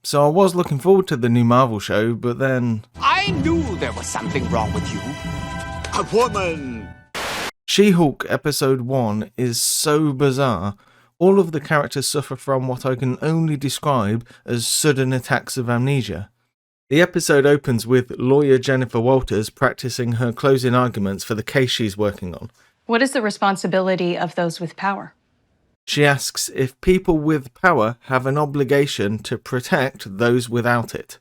so I was looking forward to the new Marvel show, but then... I knew there was something wrong with you. A woman! She-Hulk Episode 1 is so bizarre. All of the characters suffer from what I can only describe as sudden attacks of amnesia. The episode opens with lawyer Jennifer Walters practicing her closing arguments for the case she's working on. What is the responsibility of those with power? She asks if people with power have an obligation to protect those without it.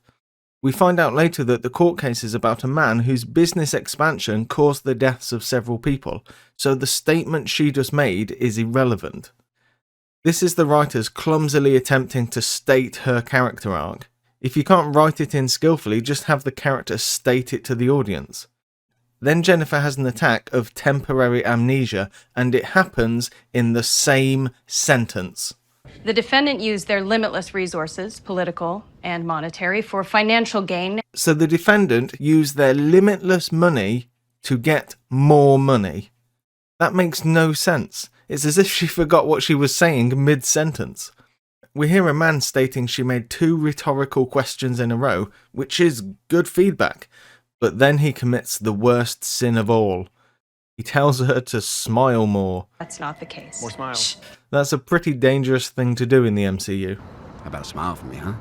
We find out later that the court case is about a man whose business expansion caused the deaths of several people, so the statement she just made is irrelevant. This is the writers clumsily attempting to state her character arc. If you can't write it in skillfully, just have the character state it to the audience. Then Jennifer has an attack of temporary amnesia, and it happens in the same sentence. The defendant used their limitless resources, political and monetary, for financial gain. So the defendant used their limitless money to get more money. That makes no sense. It's as if she forgot what she was saying mid-sentence. We hear a man stating she made 2 rhetorical questions in a row, which is good feedback, but then he commits the worst sin of all. He tells her to smile more. That's not the case. More smiles. That's a pretty dangerous thing to do in the MCU. How about a smile for me, huh?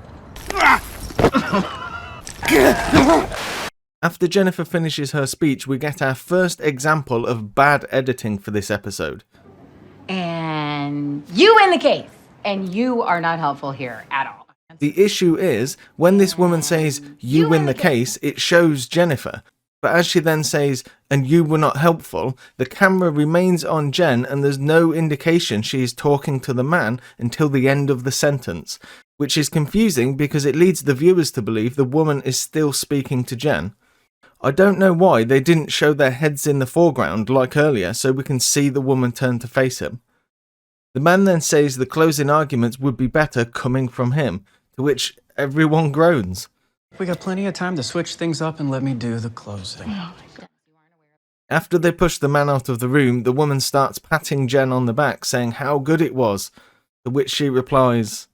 After Jennifer finishes her speech, we get our first example of bad editing for this episode. And you win the case. And you are not helpful here at all. The issue is, when this woman says, "You win the case," it shows Jennifer. But as she then says, "and you were not helpful," the camera remains on Jen and there's no indication she is talking to the man until the end of the sentence, which is confusing because it leads the viewers to believe the woman is still speaking to Jen. I don't know why they didn't show their heads in the foreground like earlier so we can see the woman turn to face him. The man then says the closing arguments would be better coming from him, to which everyone groans. We got plenty of time to switch things up and let me do the closing. Oh my God. After they push the man out of the room, the woman starts patting Jen on the back, saying how good it was, to which she replies,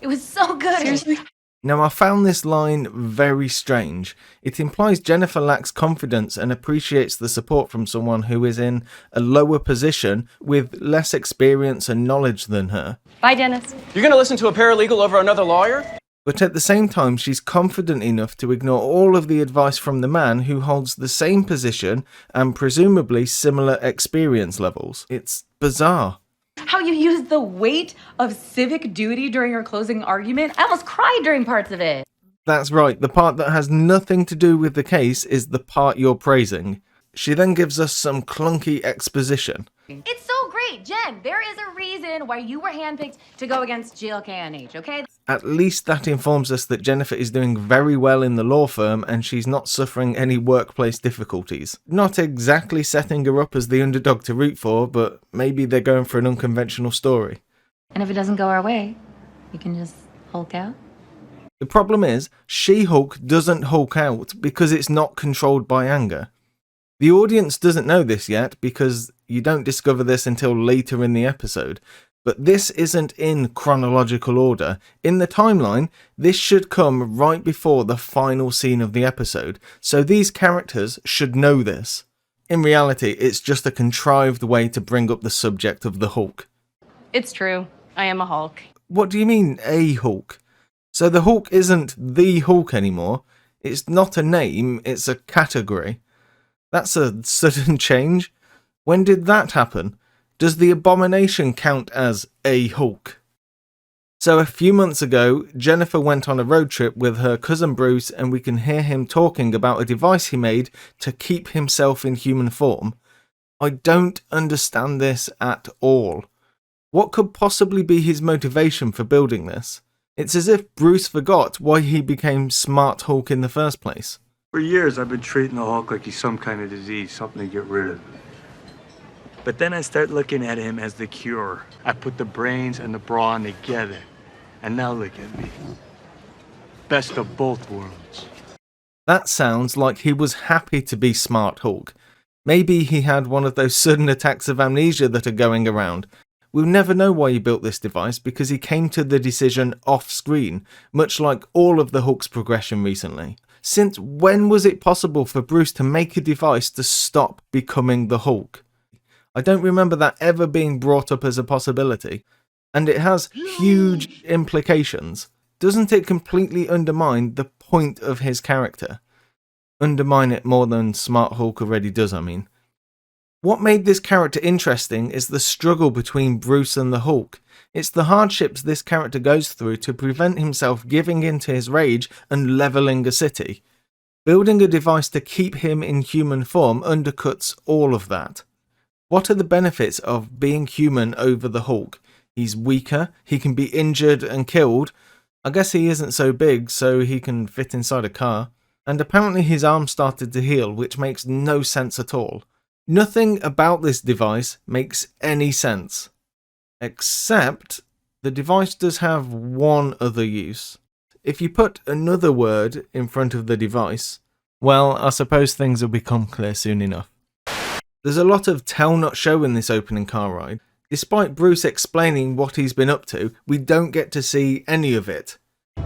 It was so good. Seriously? Now I found this line very strange. It implies Jennifer lacks confidence and appreciates the support from someone who is in a lower position with less experience and knowledge than her. Bye, Dennis. You're gonna listen to a paralegal over another lawyer? But at the same time, she's confident enough to ignore all of the advice from the man who holds the same position and presumably similar experience levels. It's bizarre. How you used the weight of civic duty during your closing argument. I almost cried during parts of it. That's right, the part that has nothing to do with the case is the part you're praising. She then gives us some clunky exposition. It's so great, Jen. There is a reason why you were handpicked to go against GLKNH, okay? At least that informs us that Jennifer is doing very well in the law firm and she's not suffering any workplace difficulties. Not exactly setting her up as the underdog to root for, but maybe they're going for an unconventional story. And if it doesn't go our way, we can just Hulk out. The problem is, She-Hulk doesn't Hulk out because it's not controlled by anger. The audience doesn't know this yet because you don't discover this until later in the episode, but this isn't in chronological order. In the timeline, this should come right before the final scene of the episode, so these characters should know this. In reality, it's just a contrived way to bring up the subject of the Hulk. It's true. I am a Hulk. What do you mean, a Hulk? So the Hulk isn't the Hulk anymore. It's not a name, it's a category. That's a sudden change. When did that happen? Does the Abomination count as a Hulk? So a few months ago, Jennifer went on a road trip with her cousin Bruce and we can hear him talking about a device he made to keep himself in human form. I don't understand this at all. What could possibly be his motivation for building this? It's as if Bruce forgot why he became Smart Hulk in the first place. For years, I've been treating the Hulk like he's some kind of disease, something to get rid of. But then I start looking at him as the cure. I put the brains and the brawn together. And now look at me. Best of both worlds. That sounds like he was happy to be Smart Hulk. Maybe he had one of those sudden attacks of amnesia that are going around. We'll never know why he built this device because he came to the decision off-screen, much like all of the Hulk's progression recently. Since when was it possible for Bruce to make a device to stop becoming the Hulk? I don't remember that ever being brought up as a possibility, and it has huge implications. Doesn't it completely undermine the point of his character? Undermine it more than Smart Hulk already does, I mean. What made this character interesting is the struggle between Bruce and the Hulk. It's the hardships this character goes through to prevent himself giving in to his rage and levelling a city. Building a device to keep him in human form undercuts all of that. What are the benefits of being human over the Hulk? He's weaker, he can be injured and killed. I guess he isn't so big, so he can fit inside a car. And apparently his arm started to heal, which makes no sense at all. Nothing about this device makes any sense. Except the device does have one other use. If you put another word in front of the device, well, I suppose things will become clear soon enough. There's a lot of tell not show in this opening car ride. Despite Bruce explaining what he's been up to, we don't get to see any of it.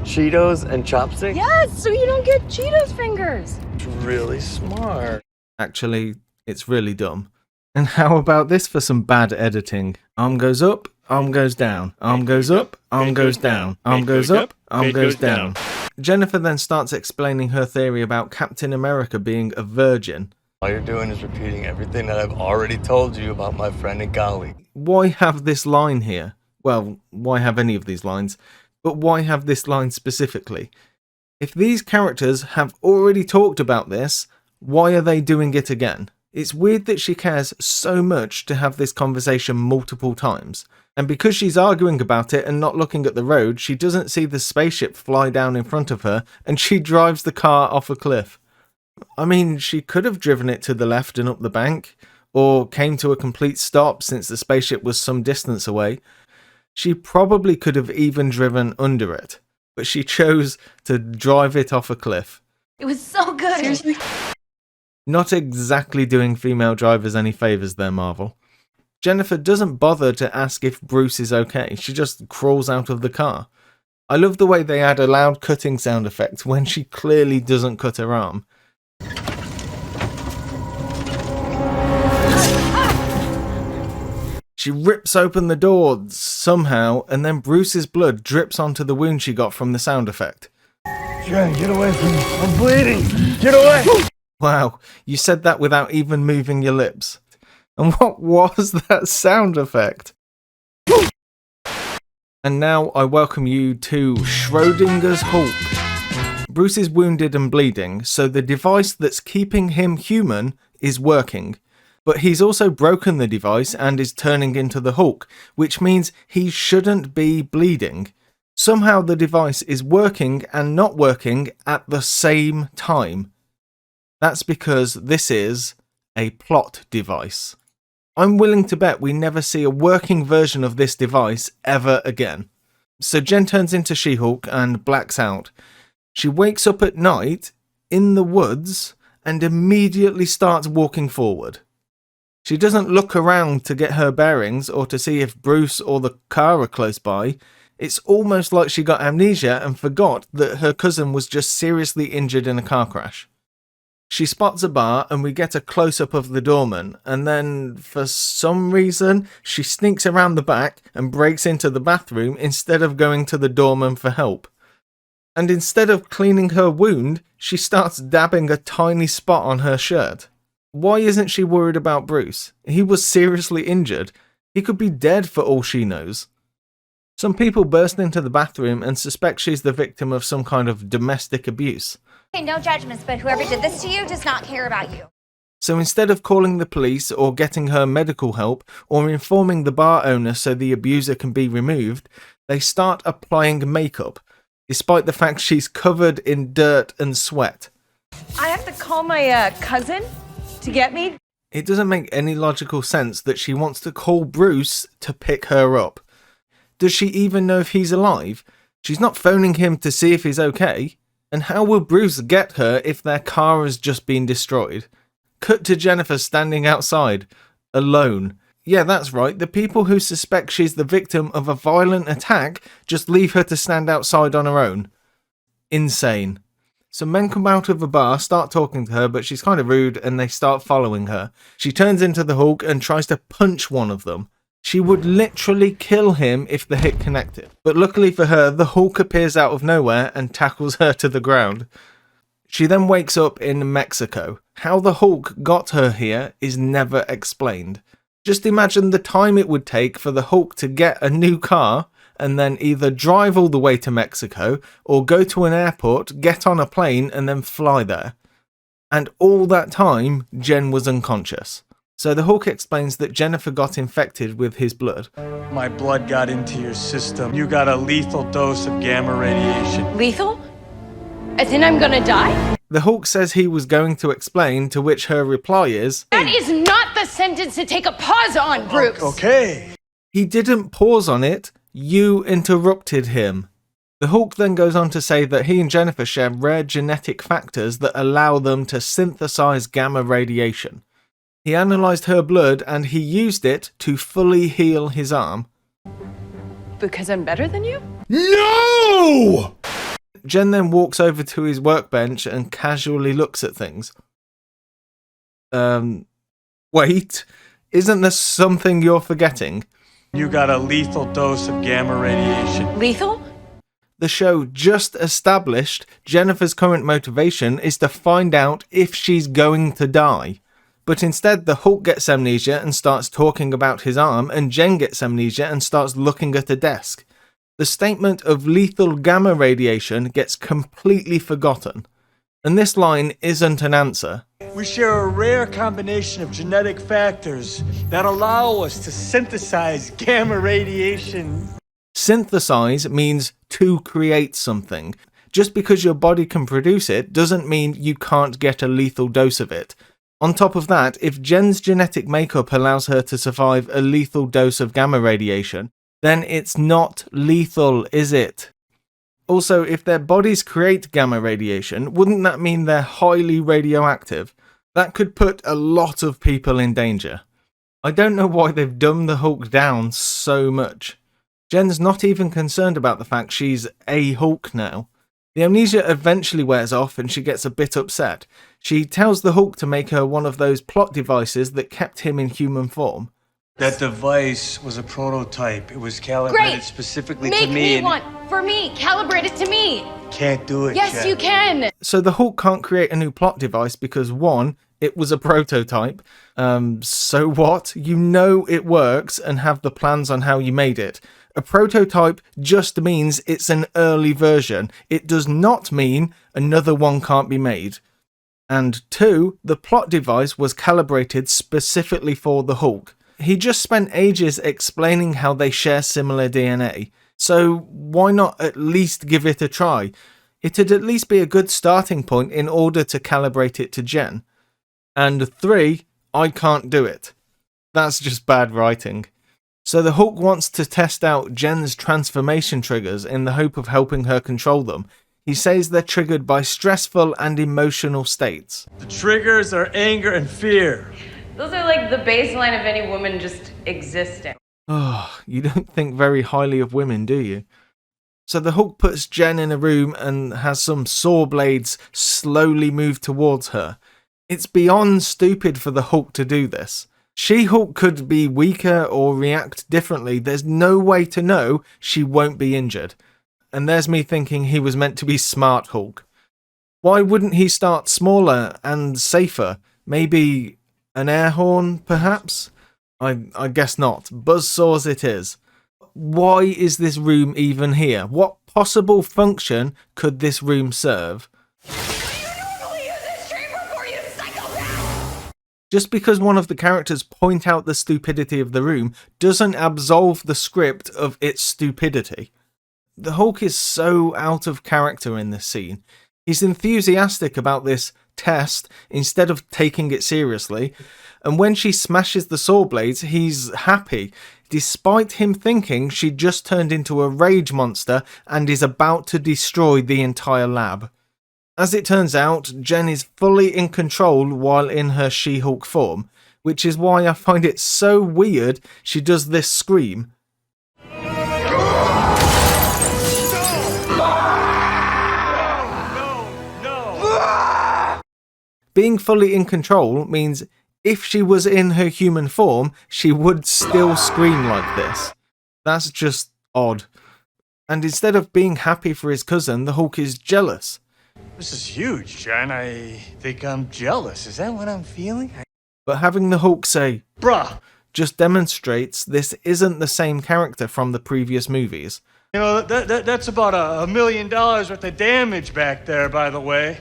Cheetos and chopsticks? Yes, so you don't get Cheetos fingers. It's really smart. Actually, it's really dumb. And how about this for some bad editing? Arm goes up, arm goes down. Arm goes up, arm goes down. Arm goes up, arm goes down. Jennifer then starts explaining her theory about Captain America being a virgin. All you're doing is repeating everything that I've already told you about my friend and colleague. Why have this line here? Well, why have any of these lines? But why have this line specifically? If these characters have already talked about this, why are they doing it again? It's weird that she cares so much to have this conversation multiple times. And because she's arguing about it and not looking at the road, she doesn't see the spaceship fly down in front of her, and she drives the car off a cliff. I mean, she could have driven it to the left and up the bank, or came to a complete stop since the spaceship was some distance away. She probably could have even driven under it, but she chose to drive it off a cliff. It was so good. Seriously? Not exactly doing female drivers any favours there, Marvel. Jennifer doesn't bother to ask if Bruce is okay, she just crawls out of the car. I love the way they add a loud cutting sound effect when she clearly doesn't cut her arm. She rips open the door somehow, and then Bruce's blood drips onto the wound she got from the sound effect. Jen, get away from me. I'm bleeding. Get away. Wow, you said that without even moving your lips. And what was that sound effect? And now I welcome you to Schrodinger's Hulk. Bruce is wounded and bleeding, so the device that's keeping him human is working. But he's also broken the device and is turning into the Hulk, which means he shouldn't be bleeding. Somehow the device is working and not working at the same time. That's because this is a plot device. I'm willing to bet we never see a working version of this device ever again. So Jen turns into She-Hulk and blacks out. She wakes up at night in the woods and immediately starts walking forward. She doesn't look around to get her bearings or to see if Bruce or the car are close by. It's almost like she got amnesia and forgot that her cousin was just seriously injured in a car crash. She spots a bar and we get a close-up of the doorman, and then, for some reason, she sneaks around the back and breaks into the bathroom instead of going to the doorman for help. And instead of cleaning her wound, she starts dabbing a tiny spot on her shirt. Why isn't she worried about Bruce? He was seriously injured. He could be dead for all she knows. Some people burst into the bathroom and suspect she's the victim of some kind of domestic abuse. Okay, no judgments, but whoever did this to you does not care about you. So instead of calling the police or getting her medical help or informing the bar owner so the abuser can be removed, they start applying makeup, despite the fact she's covered in dirt and sweat. I have to call my cousin to get me. It doesn't make any logical sense that she wants to call Bruce to pick her up. Does she even know if he's alive? She's not phoning him to see if he's okay. And how will Bruce get her if their car has just been destroyed? Cut to Jennifer standing outside, alone. Yeah, that's right. The people who suspect she's the victim of a violent attack just leave her to stand outside on her own. Insane. Some men come out of a bar, start talking to her, but she's kind of rude and they start following her. She turns into the Hulk and tries to punch one of them. She would literally kill him if the hit connected. But luckily for her, the Hulk appears out of nowhere and tackles her to the ground. She then wakes up in Mexico. How the Hulk got her here is never explained. Just imagine the time it would take for the Hulk to get a new car and then either drive all the way to Mexico or go to an airport, get on a plane and then fly there. And all that time, Jen was unconscious. So the Hulk explains that Jennifer got infected with his blood. My blood got into your system. You got a lethal dose of gamma radiation. Lethal? As in I'm gonna die? The Hulk says he was going to explain, to which her reply is, That is not the sentence to take a pause on, Bruce! Okay. he didn't pause on it, you interrupted him. The Hulk then goes on to say that he and Jennifer share rare genetic factors that allow them to synthesize gamma radiation. He analysed her blood and he used it to fully heal his arm. Because I'm better than you? No! Jen then walks over to his workbench and casually looks at things. Wait, isn't there something you're forgetting? You got a lethal dose of gamma radiation. Lethal? The show just established Jennifer's current motivation is to find out if she's going to die. But instead, the Hulk gets amnesia and starts talking about his arm, and Jen gets amnesia and starts looking at a desk. The statement of lethal gamma radiation gets completely forgotten. And this line isn't an answer. We share a rare combination of genetic factors that allow us to synthesize gamma radiation. Synthesize means to create something. Just because your body can produce it doesn't mean you can't get a lethal dose of it. On top of that, if Jen's genetic makeup allows her to survive a lethal dose of gamma radiation, then it's not lethal, is it? Also, if their bodies create gamma radiation, wouldn't that mean they're highly radioactive? That could put a lot of people in danger. I don't know why they've dumbed the Hulk down so much. Jen's not even concerned about the fact she's a Hulk now. The amnesia eventually wears off and she gets a bit upset. She tells the Hulk to make her one of those plot devices that kept him in human form. That device was a prototype. It was calibrated Great! specifically Make to me. me one! For me! Calibrate it to me! Can't do it, Yes, Jen. you can! So the Hulk can't create a new plot device because 1, it was a prototype. So what? You know it works and have the plans on how you made it. A prototype just means it's an early version. It does not mean another one can't be made. And 2, the plot device was calibrated specifically for the Hulk. He just spent ages explaining how they share similar DNA. So why not at least give it a try? It'd at least be a good starting point in order to calibrate it to Jen. And 3, I can't do it. That's just bad writing. So the Hulk wants to test out Jen's transformation triggers in the hope of helping her control them. He says they're triggered by stressful and emotional states. The triggers are anger and fear. Those are like the baseline of any woman just existing. Oh, you don't think very highly of women, do you? So the Hulk puts Jen in a room and has some saw blades slowly move towards her. It's beyond stupid for the Hulk to do this. She-Hulk could be weaker or react differently. There's no way to know she won't be injured. And there's me thinking he was meant to be Smart Hulk. Why wouldn't he start smaller and safer? Maybe an air horn, perhaps? I guess not. Buzzsaws it is. Why is this room even here? What possible function could this room serve? Just because one of the characters point out the stupidity of the room doesn't absolve the script of its stupidity. The Hulk is so out of character in this scene. He's enthusiastic about this test instead of taking it seriously, and when she smashes the saw blades, he's happy, despite him thinking she just turned into a rage monster and is about to destroy the entire lab. As it turns out, Jen is fully in control while in her She-Hulk form. which is why I find it so weird she does this scream. Being fully in control means if she was in her human form, she would still scream like this. That's just odd. And instead of being happy for his cousin, the Hulk is jealous. This is huge, Jen. I think I'm jealous. Is that what I'm feeling? But having the Hulk say, Bruh! just demonstrates this isn't the same character from the previous movies. You know, that's about $1 million worth of damage back there, by the way.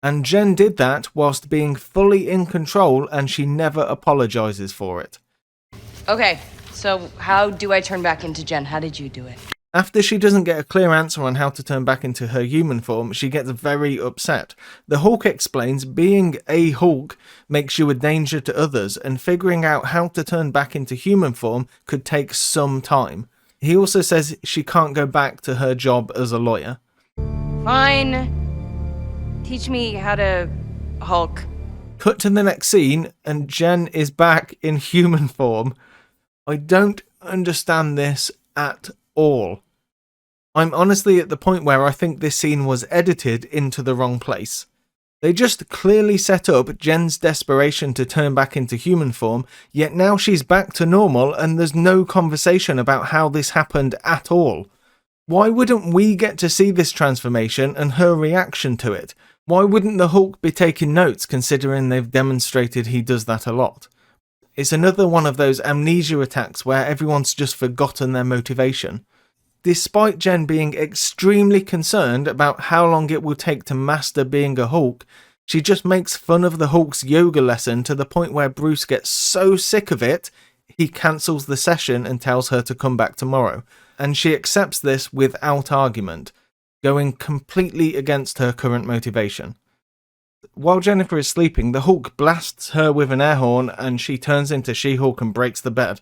And Jen did that whilst being fully in control, and she never apologizes for it. Okay, so how do I turn back into Jen? How did you do it? After she doesn't get a clear answer on how to turn back into her human form, she gets very upset. The Hulk explains being a Hulk makes you a danger to others, and figuring out how to turn back into human form could take some time. He also says she can't go back to her job as a lawyer. Fine. Teach me how to Hulk. Cut to the next scene, and Jen is back in human form. I don't understand this at all. I'm honestly at the point where I think this scene was edited into the wrong place. They just clearly set up Jen's desperation to turn back into human form, yet now she's back to normal and there's no conversation about how this happened at all. Why wouldn't we get to see this transformation and her reaction to it? Why wouldn't the Hulk be taking notes, considering they've demonstrated he does that a lot? It's another one of those amnesia attacks where everyone's just forgotten their motivation. Despite Jen being extremely concerned about how long it will take to master being a Hulk, she just makes fun of the Hulk's yoga lesson to the point where Bruce gets so sick of it, he cancels the session and tells her to come back tomorrow. And she accepts this without argument, going completely against her current motivation. While Jennifer is sleeping, the Hulk blasts her with an air horn and she turns into She-Hulk and breaks the bed.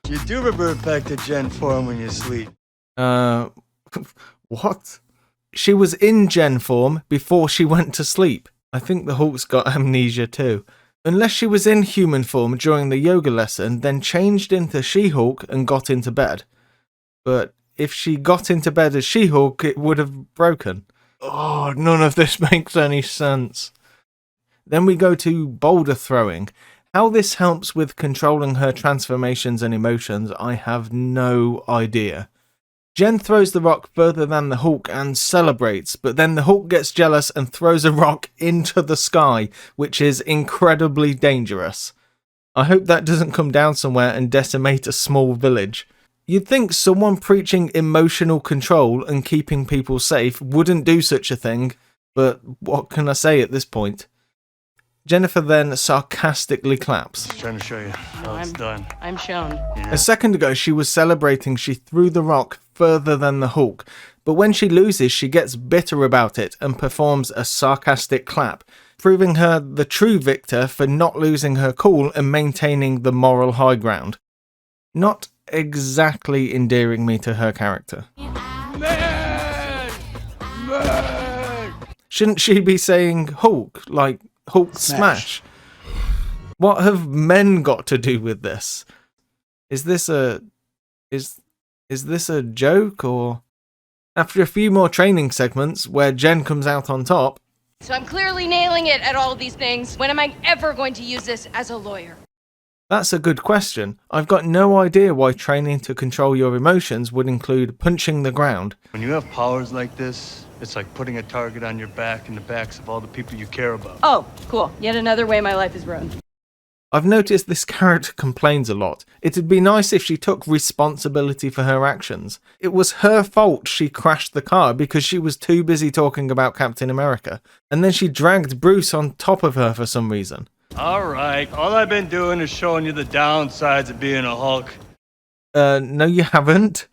You do revert back to Gen form when you sleep. What? She was in Gen form before she went to sleep. I think the Hulk's got amnesia too. Unless she was in human form during the yoga lesson, then changed into She-Hulk and got into bed. But if she got into bed as She-Hulk, it would have broken. Oh, none of this makes any sense. Then we go to boulder throwing. How this helps with controlling her transformations and emotions, I have no idea. Jen throws the rock further than the Hulk and celebrates, but then the Hulk gets jealous and throws a rock into the sky, which is incredibly dangerous. I hope that doesn't come down somewhere and decimate a small village. You'd think someone preaching emotional control and keeping people safe wouldn't do such a thing, but what can I say at this point? Jennifer then sarcastically claps. Just trying to show you how it's done. I'm shown. Yeah. A second ago she was celebrating she threw the rock further than the Hulk, but when she loses she gets bitter about it and performs a sarcastic clap, proving her the true victor for not losing her cool and maintaining the moral high ground. Not exactly endearing me to her character. Shouldn't she be saying Hulk, like Hulk smash? What have men got to do with this? Is this a joke, or? After a few more training segments where Jen comes out on top. So I'm clearly nailing it at all of these things. When am I ever going to use this as a lawyer? That's a good question. I've got no idea why training to control your emotions would include punching the ground. When you have powers like this, it's like putting a target on your back and the backs of all the people you care about. Oh, cool. Yet another way my life is ruined. I've noticed this character complains a lot. It'd be nice if she took responsibility for her actions. It was her fault she crashed the car because she was too busy talking about Captain America. And then she dragged Bruce on top of her for some reason. Alright, all I've been doing is showing you the downsides of being a Hulk. No you haven't.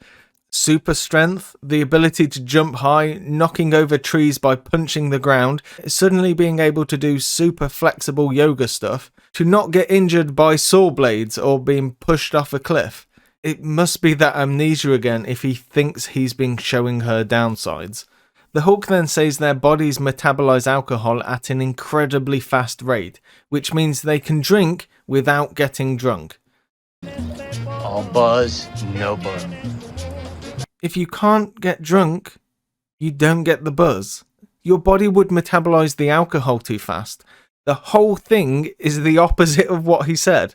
Super strength, the ability to jump high, knocking over trees by punching the ground, suddenly being able to do super flexible yoga stuff, to not get injured by saw blades or being pushed off a cliff. It must be that amnesia again if he thinks he's been showing her downsides. The Hulk then says their bodies metabolize alcohol at an incredibly fast rate, which means they can drink without getting drunk. All buzz, no buzz. If you can't get drunk, you don't get the buzz. Your body would metabolize the alcohol too fast. The whole thing is the opposite of what he said.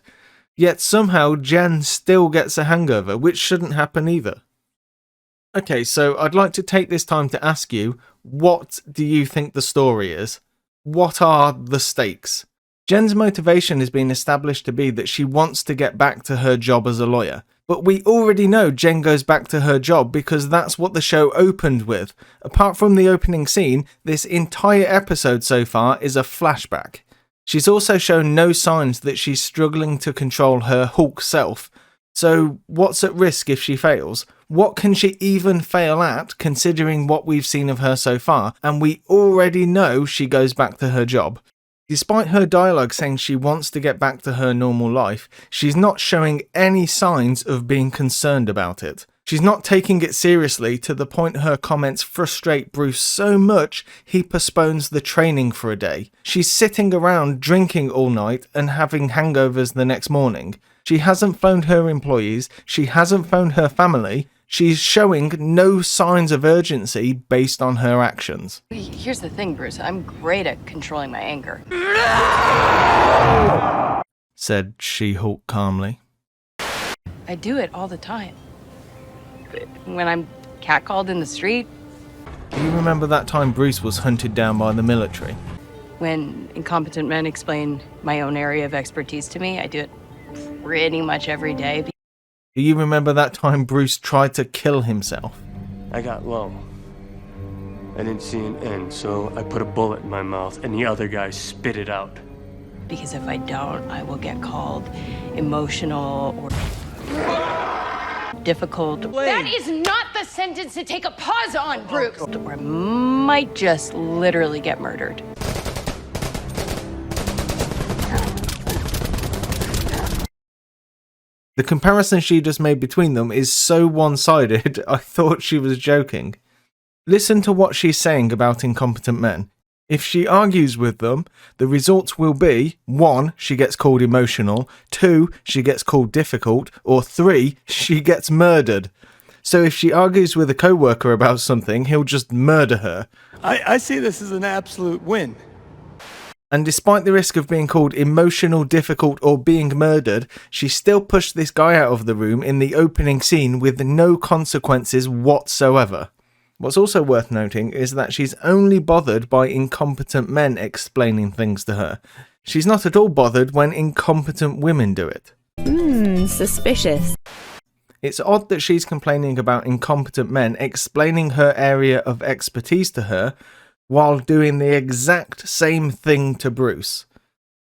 Yet somehow Jen still gets a hangover, which shouldn't happen either. Okay, so I'd like to take this time to ask you, what do you think the story is? What are the stakes? Jen's motivation has been established to be that she wants to get back to her job as a lawyer. But we already know Jen goes back to her job because that's what the show opened with. Apart from the opening scene, this entire episode so far is a flashback. She's also shown no signs that she's struggling to control her Hulk self. So what's at risk if she fails? What can she even fail at considering what we've seen of her so far? And we already know she goes back to her job. Despite her dialogue saying she wants to get back to her normal life, she's not showing any signs of being concerned about it. She's not taking it seriously to the point her comments frustrate Bruce so much he postpones the training for a day. She's sitting around drinking all night and having hangovers the next morning. She hasn't phoned her employees, she hasn't phoned her family. She's showing no signs of urgency based on her actions. Here's the thing, Bruce. I'm great at controlling my anger. Said She-Hulk calmly. I do it all the time. When I'm catcalled in the street, Do you remember that time Bruce was hunted down by the military? when incompetent men explain my own area of expertise to me, I do it pretty much every day. Do you remember that time Bruce tried to kill himself? I got low. I didn't see an end, so I put a bullet in my mouth and the other guy spit it out. Because if I don't, I will get called emotional or difficult. That is not the sentence to take a pause on, Bruce. Or might just literally get murdered. The comparison she just made between them is so one-sided, I thought she was joking. Listen to what she's saying about incompetent men. If she argues with them, the results will be 1. She gets called emotional, 2. She gets called difficult, or 3. She gets murdered. So if she argues with a co-worker about something, he'll just murder her. I see this as an absolute win. And despite the risk of being called emotional, difficult, or being murdered, she still pushed this guy out of the room in the opening scene with no consequences whatsoever. What's also worth noting is that she's only bothered by incompetent men explaining things to her. She's not at all bothered when incompetent women do it. Suspicious. It's odd that she's complaining about incompetent men explaining her area of expertise to her while doing the exact same thing to Bruce.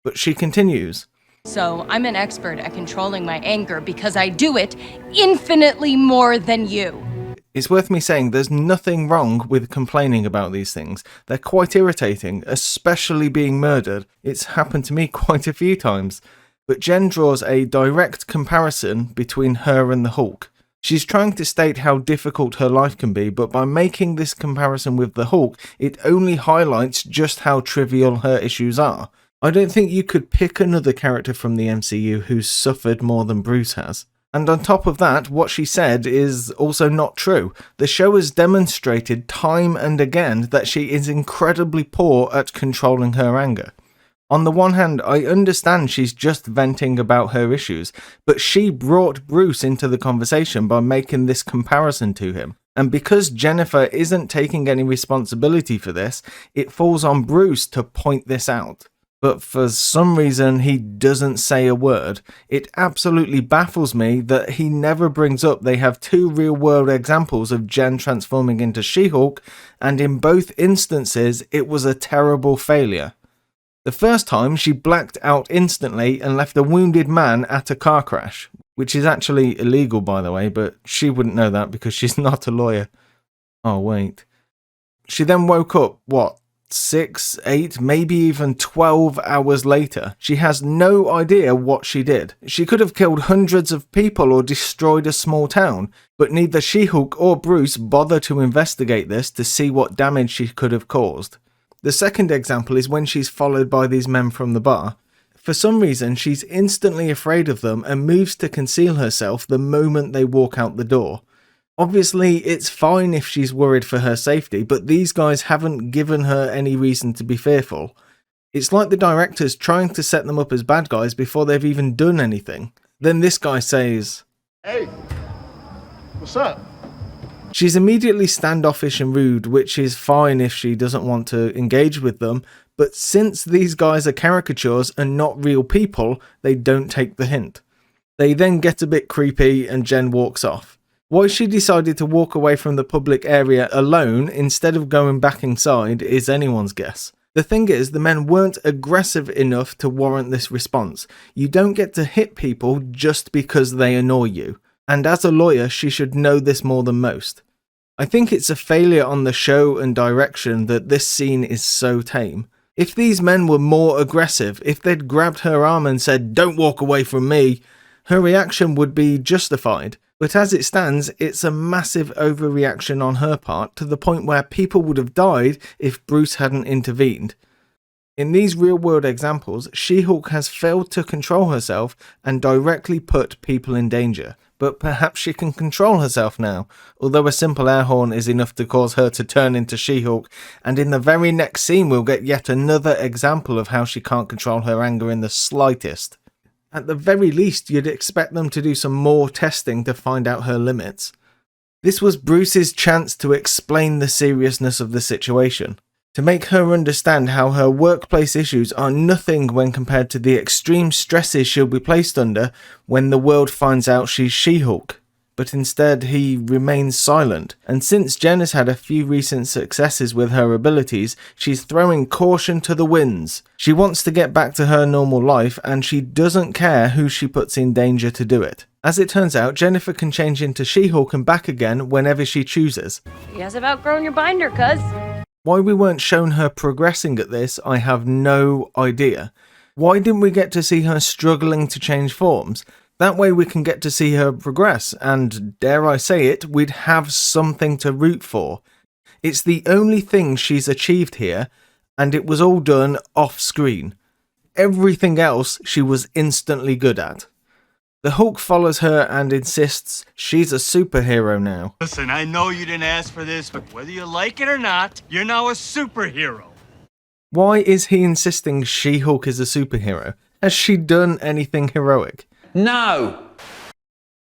But she continues. So I'm an expert at controlling my anger because I do it infinitely more than you. It's worth me saying there's nothing wrong with complaining about these things. They're quite irritating, especially being murdered. It's happened to me quite a few times. But Jen draws a direct comparison between her and the Hulk. She's trying to state how difficult her life can be, but by making this comparison with the Hulk, it only highlights just how trivial her issues are. I don't think you could pick another character from the MCU who's suffered more than Bruce has. And on top of that, what she said is also not true. The show has demonstrated time and again that she is incredibly poor at controlling her anger. On the one hand, I understand she's just venting about her issues, but she brought Bruce into the conversation by making this comparison to him. And because Jennifer isn't taking any responsibility for this, it falls on Bruce to point this out. But for some reason, he doesn't say a word. It absolutely baffles me that he never brings up they have 2 real-world examples of Jen transforming into She-Hulk, and in both instances, it was a terrible failure. The first time, she blacked out instantly and left a wounded man at a car crash, which is actually illegal, by the way, but she wouldn't know that because she's not a lawyer. Oh, wait. She then woke up, 6, 8, maybe even 12 hours later. She has no idea what she did. She could have killed hundreds of people or destroyed a small town, but neither She-Hulk or Bruce bother to investigate this to see what damage she could have caused. The second example is when she's followed by these men from the bar. For some reason, she's instantly afraid of them and moves to conceal herself the moment they walk out the door. Obviously, it's fine if she's worried for her safety, but these guys haven't given her any reason to be fearful. It's like the directors trying to set them up as bad guys before they've even done anything. Then this guy says, "Hey, what's up?" She's immediately standoffish and rude, which is fine if she doesn't want to engage with them, but since these guys are caricatures and not real people, they don't take the hint. They then get a bit creepy and Jen walks off. Why she decided to walk away from the public area alone instead of going back inside is anyone's guess. The thing is, the men weren't aggressive enough to warrant this response. You don't get to hit people just because they annoy you. And as a lawyer, she should know this more than most. I think it's a failure on the show and direction that this scene is so tame. If these men were more aggressive, if they'd grabbed her arm and said, "Don't walk away from me," her reaction would be justified. But as it stands, it's a massive overreaction on her part to the point where people would have died if Bruce hadn't intervened. In these real-world examples, She-Hulk has failed to control herself and directly put people in danger. But perhaps she can control herself now, although a simple air horn is enough to cause her to turn into She-Hulk, and in the very next scene we'll get yet another example of how she can't control her anger in the slightest. At the very least, you'd expect them to do some more testing to find out her limits. This was Bruce's chance to explain the seriousness of the situation, to make her understand how her workplace issues are nothing when compared to the extreme stresses she'll be placed under when the world finds out she's She-Hulk. But instead, he remains silent, and since Jen has had a few recent successes with her abilities, she's throwing caution to the winds. She wants to get back to her normal life, and she doesn't care who she puts in danger to do it. As it turns out, Jennifer can change into She-Hulk and back again whenever she chooses. You guys have outgrown your binder, cuz. Why we weren't shown her progressing at this, I have no idea. Why didn't we get to see her struggling to change forms? That way we can get to see her progress, and dare I say it, we'd have something to root for. It's the only thing she's achieved here, and it was all done off screen. Everything else she was instantly good at. The Hulk follows her and insists she's a superhero now. Listen, I know you didn't ask for this, but whether you like it or not, you're now a superhero. Why is he insisting She-Hulk is a superhero? Has she done anything heroic? No!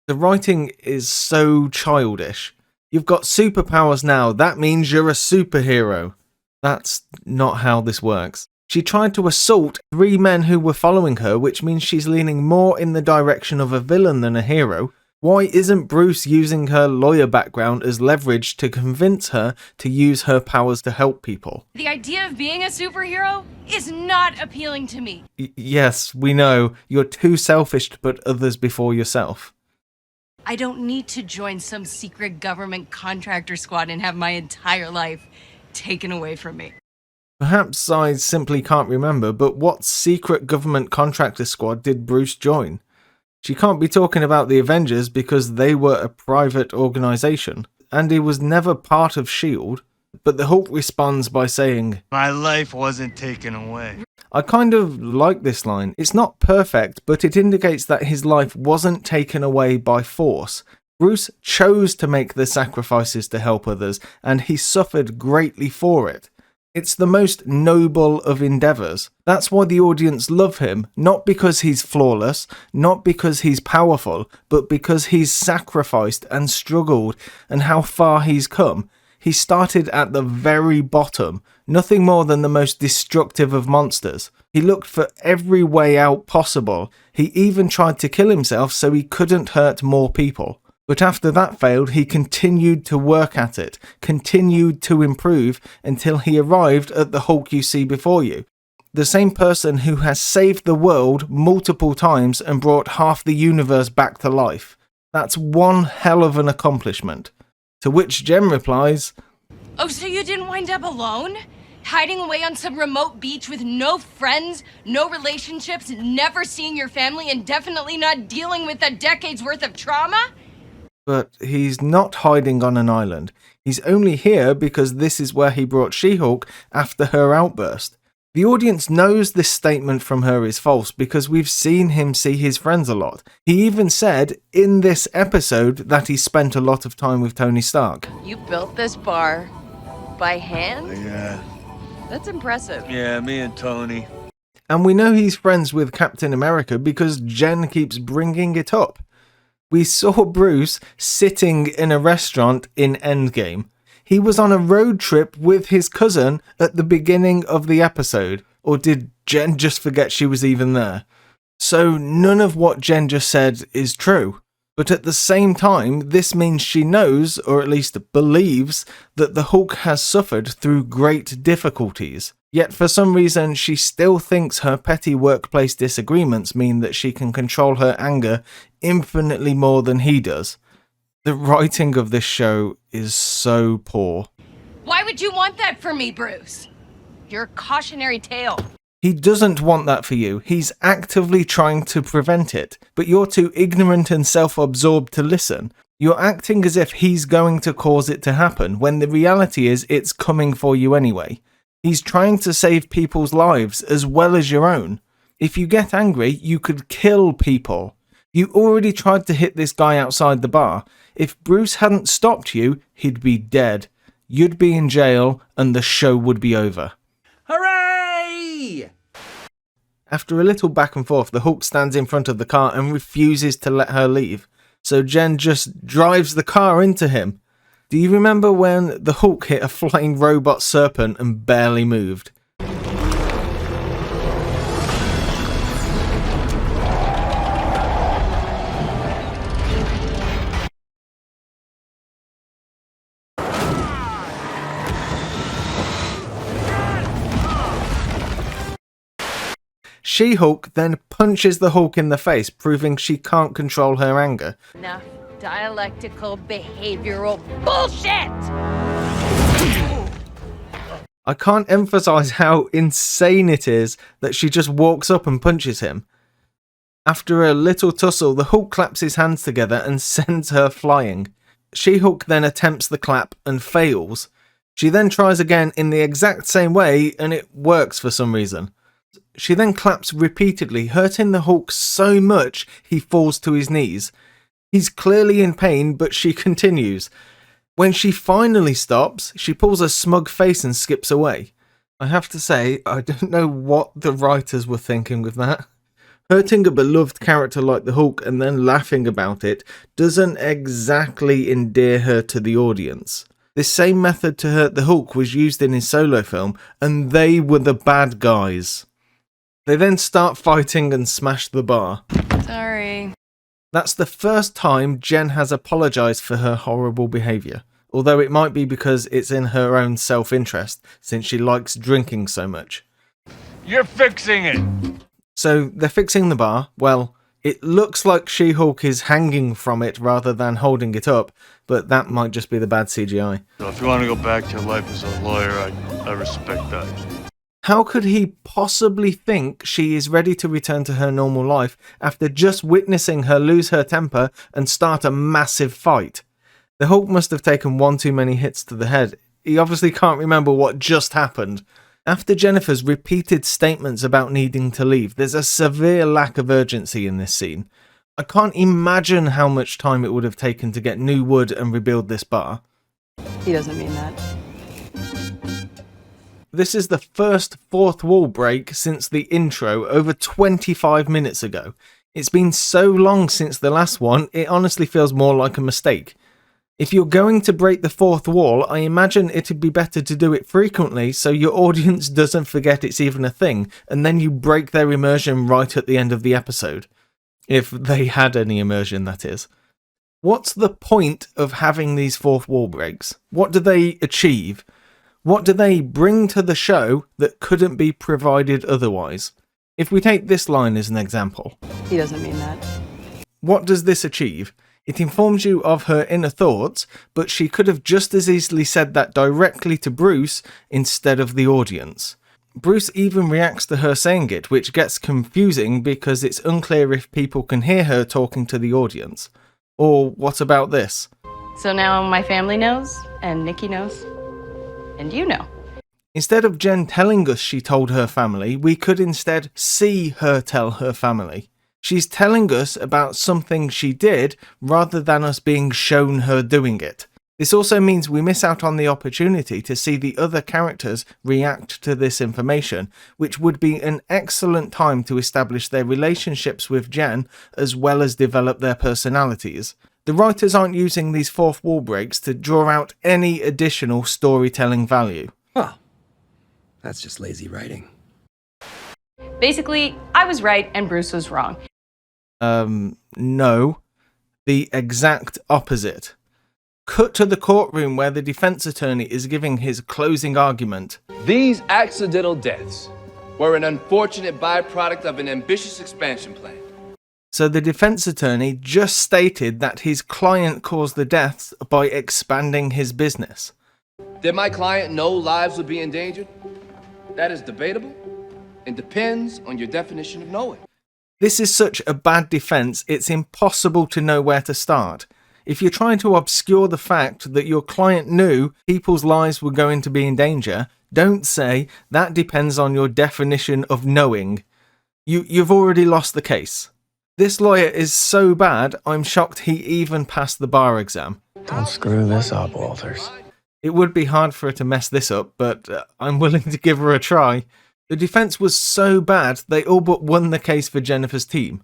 The writing is so childish. You've got superpowers now, that means you're a superhero. That's not how this works. She tried to assault 3 men who were following her, which means she's leaning more in the direction of a villain than a hero. Why isn't Bruce using her lawyer background as leverage to convince her to use her powers to help people? The idea of being a superhero is not appealing to me. Yes, we know. You're too selfish to put others before yourself. I don't need to join some secret government contractor squad and have my entire life taken away from me. Perhaps I simply can't remember, but what secret government contractor squad did Bruce join? She can't be talking about the Avengers because they were a private organisation, and he was never part of S.H.I.E.L.D., but the Hulk responds by saying, My life wasn't taken away. I kind of like this line. It's not perfect, but it indicates that his life wasn't taken away by force. Bruce chose to make the sacrifices to help others, and he suffered greatly for it. It's the most noble of endeavours. That's why the audience love him, not because he's flawless, not because he's powerful, but because he's sacrificed and struggled and how far he's come. He started at the very bottom, nothing more than the most destructive of monsters. He looked for every way out possible. He even tried to kill himself so he couldn't hurt more people. But after that failed, he continued to work at it, continued to improve until he arrived at the Hulk you see before you. The same person who has saved the world multiple times and brought half the universe back to life. That's one hell of an accomplishment. To which Jem replies, Oh, so you didn't wind up alone? Hiding away on some remote beach with no friends, no relationships, never seeing your family, and definitely not dealing with a decade's worth of trauma? But he's not hiding on an island. He's only here because this is where he brought She-Hulk after her outburst. The audience knows this statement from her is false because we've seen him see his friends a lot. He even said in this episode that he spent a lot of time with Tony Stark. You built this bar by hand? Yeah. That's impressive. Yeah, me and Tony. And we know he's friends with Captain America because Jen keeps bringing it up. We saw Bruce sitting in a restaurant in Endgame. He was on a road trip with his cousin at the beginning of the episode. Or did Jen just forget she was even there? So none of what Jen just said is true. But at the same time, this means she knows, or at least believes, that the Hulk has suffered through great difficulties. Yet for some reason, she still thinks her petty workplace disagreements mean that she can control her anger infinitely more than he does. The writing of this show is so poor. Why would you want that for me, Bruce? You're a cautionary tale. He doesn't want that for you. He's actively trying to prevent it, but you're too ignorant and self-absorbed to listen. You're acting as if he's going to cause it to happen, when the reality is it's coming for you anyway. He's trying to save people's lives as well as your own. If you get angry, you could kill people. You already tried to hit this guy outside the bar. If Bruce hadn't stopped you, he'd be dead. You'd be in jail, and the show would be over. Hooray! After a little back and forth, the Hulk stands in front of the car and refuses to let her leave. So Jen just drives the car into him. Do you remember when the Hulk hit a flying robot serpent and barely moved? She-Hulk then punches the Hulk in the face, proving she can't control her anger. Enough dialectical behavioral bullshit! I can't emphasize how insane it is that she just walks up and punches him. After a little tussle, the Hulk claps his hands together and sends her flying. She-Hulk then attempts the clap and fails. She then tries again in the exact same way and it works for some reason. She then claps repeatedly, hurting the Hulk so much he falls to his knees. He's clearly in pain, but she continues. When she finally stops, she pulls a smug face and skips away. I have to say, I don't know what the writers were thinking with that. Hurting a beloved character like the Hulk and then laughing about it doesn't exactly endear her to the audience. This same method to hurt the Hulk was used in his solo film, and they were the bad guys. They then start fighting and smash the bar. Sorry. That's the first time Jen has apologised for her horrible behaviour, although it might be because it's in her own self-interest, since she likes drinking so much. You're fixing it! So they're fixing the bar. Well, it looks like She-Hulk is hanging from it rather than holding it up, but that might just be the bad CGI. So if you want to go back to your life as a lawyer, I respect that. How could he possibly think she is ready to return to her normal life after just witnessing her lose her temper and start a massive fight? The Hulk must have taken one too many hits to the head. He obviously can't remember what just happened. After Jennifer's repeated statements about needing to leave, there's a severe lack of urgency in this scene. I can't imagine how much time it would have taken to get new wood and rebuild this bar. He doesn't mean that. This is the first fourth wall break since the intro over 25 minutes ago. It's been so long since the last one, it honestly feels more like a mistake. If you're going to break the fourth wall, I imagine it'd be better to do it frequently so your audience doesn't forget it's even a thing, and then you break their immersion right at the end of the episode. If they had any immersion, that is. What's the point of having these fourth wall breaks? What do they achieve? What do they bring to the show that couldn't be provided otherwise? If we take this line as an example. He doesn't mean that. What does this achieve? It informs you of her inner thoughts, but she could have just as easily said that directly to Bruce instead of the audience. Bruce even reacts to her saying it, which gets confusing because it's unclear if people can hear her talking to the audience. Or what about this? So now my family knows, and Nikki knows, and you know. Instead of Jen telling us she told her family, we could instead see her tell her family. She's telling us about something she did rather than us being shown her doing it. This also means we miss out on the opportunity to see the other characters react to this information, which would be an excellent time to establish their relationships with Jen as well as develop their personalities. The writers aren't using these fourth wall breaks to draw out any additional storytelling value. Well, that's just lazy writing. Basically, I was right and Bruce was wrong. No. The exact opposite. Cut to the courtroom where the defense attorney is giving his closing argument. These accidental deaths were an unfortunate byproduct of an ambitious expansion plan. So the defense attorney just stated that his client caused the deaths by expanding his business. Did my client know lives would be endangered? That is debatable and depends on your definition of knowing. This is such a bad defense, it's impossible to know where to start. If you're trying to obscure the fact that your client knew people's lives were going to be in danger, don't say that depends on your definition of knowing. You've already lost the case. This lawyer is so bad, I'm shocked he even passed the bar exam. Don't screw this up, Walters. It would be hard for her to mess this up, but I'm willing to give her a try. The defense was so bad, they all but won the case for Jennifer's team.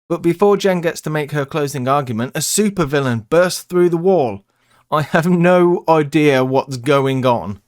But before Jen gets to make her closing argument, a supervillain bursts through the wall. I have no idea what's going on.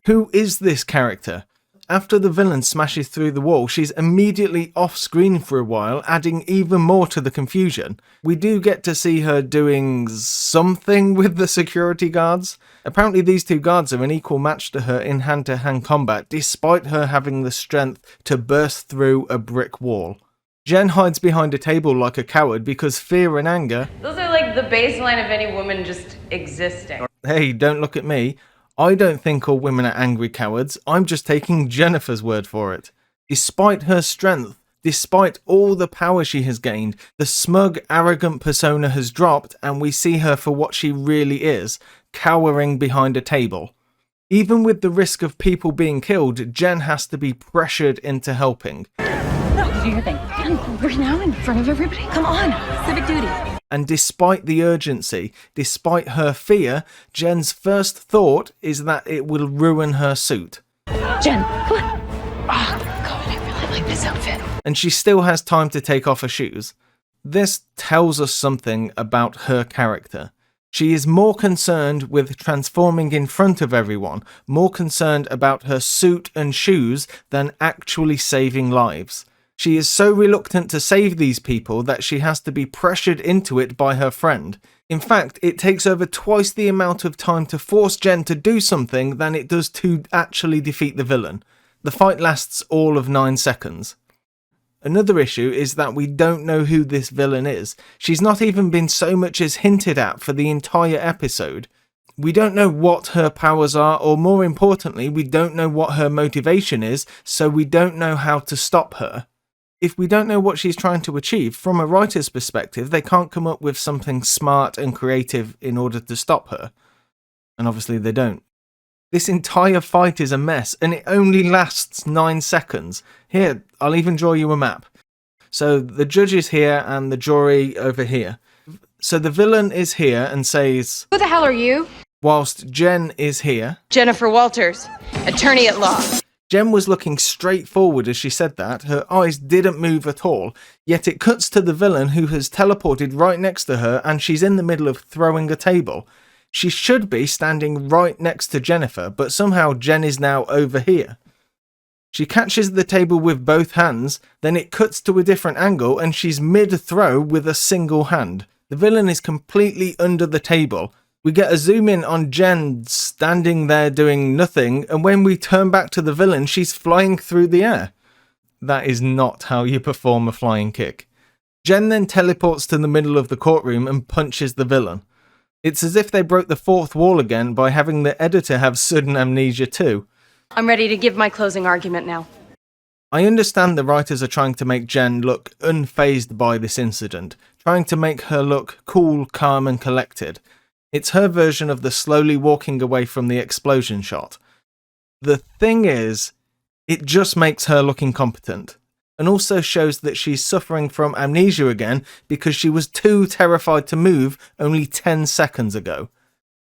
Who is this character? After the villain smashes through the wall, she's immediately off screen for a while, adding even more to the confusion. We do get to see her doing something with the security guards. Apparently these two guards are an equal match to her in hand-to-hand combat, despite her having the strength to burst through a brick wall. Jen hides behind a table like a coward because fear and anger... Those are like the baseline of any woman just existing. Hey, don't look at me. I don't think all women are angry cowards. I'm just taking Jennifer's word for it. Despite her strength, despite all the power she has gained, the smug, arrogant persona has dropped and we see her for what she really is, cowering behind a table. Even with the risk of people being killed, Jen has to be pressured into helping. No, do your thing. We're now in front of everybody. Come on, civic duty. And despite the urgency, despite her fear, Jen's first thought is that it will ruin her suit. Jen, come on. Oh, God, I really like this outfit. And she still has time to take off her shoes. This tells us something about her character. She is more concerned with transforming in front of everyone, more concerned about her suit and shoes than actually saving lives. She is so reluctant to save these people that she has to be pressured into it by her friend. In fact, it takes over twice the amount of time to force Jen to do something than it does to actually defeat the villain. The fight lasts all of 9 seconds. Another issue is that we don't know who this villain is. She's not even been so much as hinted at for the entire episode. We don't know what her powers are, or more importantly, we don't know what her motivation is, so we don't know how to stop her. If we don't know what she's trying to achieve, from a writer's perspective, they can't come up with something smart and creative in order to stop her. And obviously they don't. This entire fight is a mess, and it only lasts 9 seconds. Here, I'll even draw you a map. So the judge is here and the jury over here. So the villain is here and says, Who the hell are you? Whilst Jen is here. Jennifer Walters, attorney at law. Jen was looking straight forward as she said that. Her eyes didn't move at all. Yet it cuts to the villain who has teleported right next to her and she's in the middle of throwing a table. She should be standing right next to Jennifer, but somehow Jen is now over here. She catches the table with both hands, then it cuts to a different angle and she's mid-throw with a single hand. The villain is completely under the table. We get a zoom in on Jen standing there doing nothing, and when we turn back to the villain, she's flying through the air. That is not how you perform a flying kick. Jen then teleports to the middle of the courtroom and punches the villain. It's as if they broke the fourth wall again by having the editor have sudden amnesia too. I'm ready to give my closing argument now. I understand the writers are trying to make Jen look unfazed by this incident, trying to make her look cool, calm and collected. It's her version of the slowly walking away from the explosion shot. The thing is, it just makes her look incompetent, and also shows that she's suffering from amnesia again because she was too terrified to move only 10 seconds ago.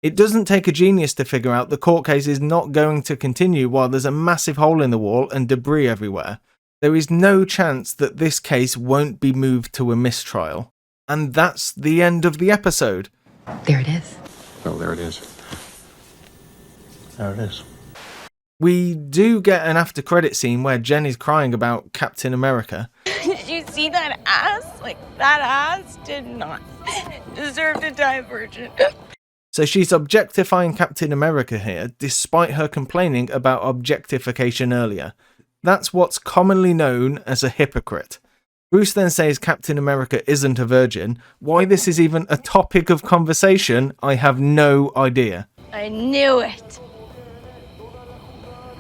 It doesn't take a genius to figure out the court case is not going to continue while there's a massive hole in the wall and debris everywhere. There is no chance that this case won't be moved to a mistrial. And that's the end of the episode. There it is. Oh, there it is. There it is. We do get an after credit scene where Jen is crying about Captain America. Did you see that ass? Like, that ass did not deserve to die a virgin. So she's objectifying Captain America here, despite her complaining about objectification earlier. That's what's commonly known as a hypocrite. Bruce then says Captain America isn't a virgin. Why this is even a topic of conversation, I have no idea. I knew it.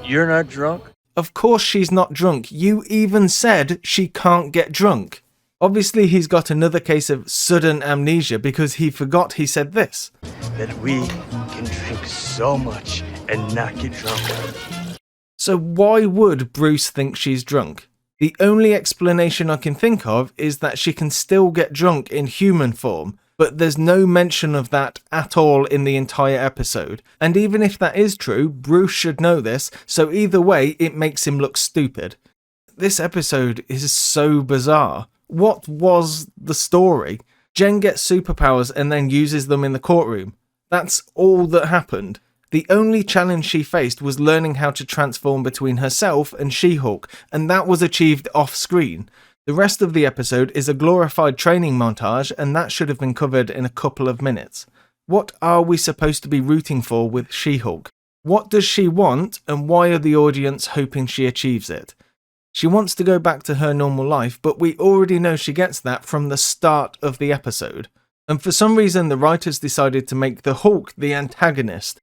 You're not drunk? Of course she's not drunk. You even said she can't get drunk. Obviously he's got another case of sudden amnesia because he forgot he said this. That we can drink so much and not get drunk. So why would Bruce think she's drunk? The only explanation I can think of is that she can still get drunk in human form, but there's no mention of that at all in the entire episode. And even if that is true, Bruce should know this, so either way it makes him look stupid. This episode is so bizarre. What was the story? Jen gets superpowers and then uses them in the courtroom. That's all that happened. The only challenge she faced was learning how to transform between herself and She-Hulk, and that was achieved off-screen. The rest of the episode is a glorified training montage, and that should have been covered in a couple of minutes. What are we supposed to be rooting for with She-Hulk? What does she want, and why are the audience hoping she achieves it? She wants to go back to her normal life, but we already know she gets that from the start of the episode. And for some reason, the writers decided to make the Hulk the antagonist.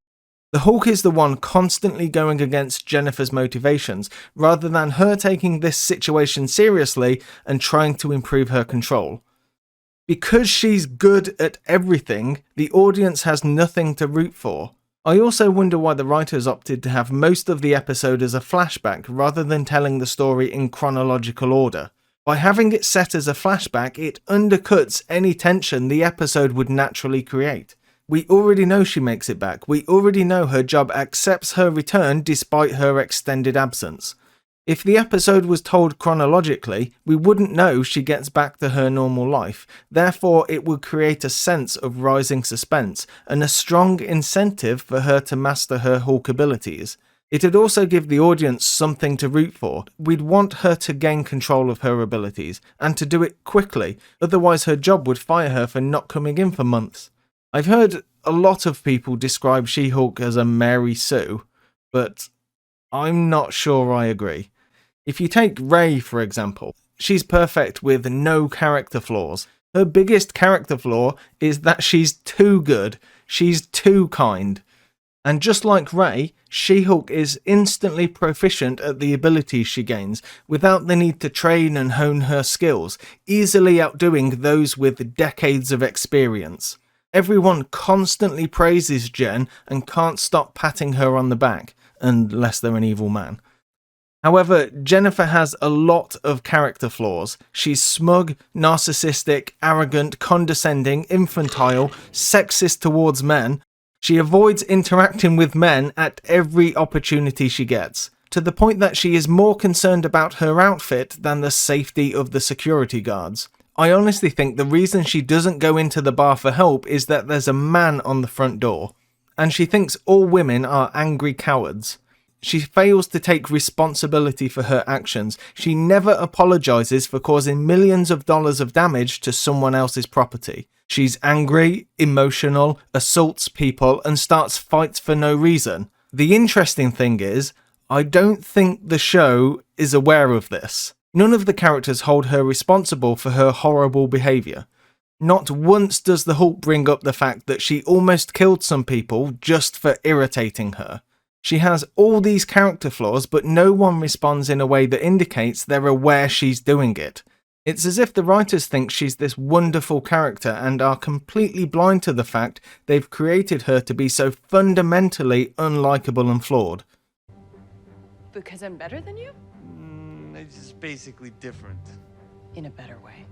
The Hulk is the one constantly going against Jennifer's motivations, rather than her taking this situation seriously and trying to improve her control. Because she's good at everything, the audience has nothing to root for. I also wonder why the writers opted to have most of the episode as a flashback rather than telling the story in chronological order. By having it set as a flashback, it undercuts any tension the episode would naturally create. We already know she makes it back. We already know her job accepts her return despite her extended absence. If the episode was told chronologically, we wouldn't know she gets back to her normal life. Therefore, it would create a sense of rising suspense and a strong incentive for her to master her Hulk abilities. It'd also give the audience something to root for. We'd want her to gain control of her abilities, and to do it quickly, otherwise her job would fire her for not coming in for months. I've heard a lot of people describe She-Hulk as a Mary Sue, but I'm not sure I agree. If you take Rey, for example, she's perfect with no character flaws. Her biggest character flaw is that she's too good, she's too kind. And just like Rey, She-Hulk is instantly proficient at the abilities she gains, without the need to train and hone her skills, easily outdoing those with decades of experience. Everyone constantly praises Jen and can't stop patting her on the back, unless they're an evil man. However, Jennifer has a lot of character flaws. She's smug, narcissistic, arrogant, condescending, infantile, sexist towards men. She avoids interacting with men at every opportunity she gets, to the point that she is more concerned about her outfit than the safety of the security guards. I honestly think the reason she doesn't go into the bar for help is that there's a man on the front door, and she thinks all women are angry cowards. She fails to take responsibility for her actions. She never apologizes for causing millions of dollars of damage to someone else's property. She's angry, emotional, assaults people, and starts fights for no reason. The interesting thing is, I don't think the show is aware of this. None of the characters hold her responsible for her horrible behaviour. Not once does the Hulk bring up the fact that she almost killed some people just for irritating her. She has all these character flaws, but no one responds in a way that indicates they're aware she's doing it. It's as if the writers think she's this wonderful character and are completely blind to the fact they've created her to be so fundamentally unlikable and flawed. Because I'm better than you? It's just basically different. In a better way.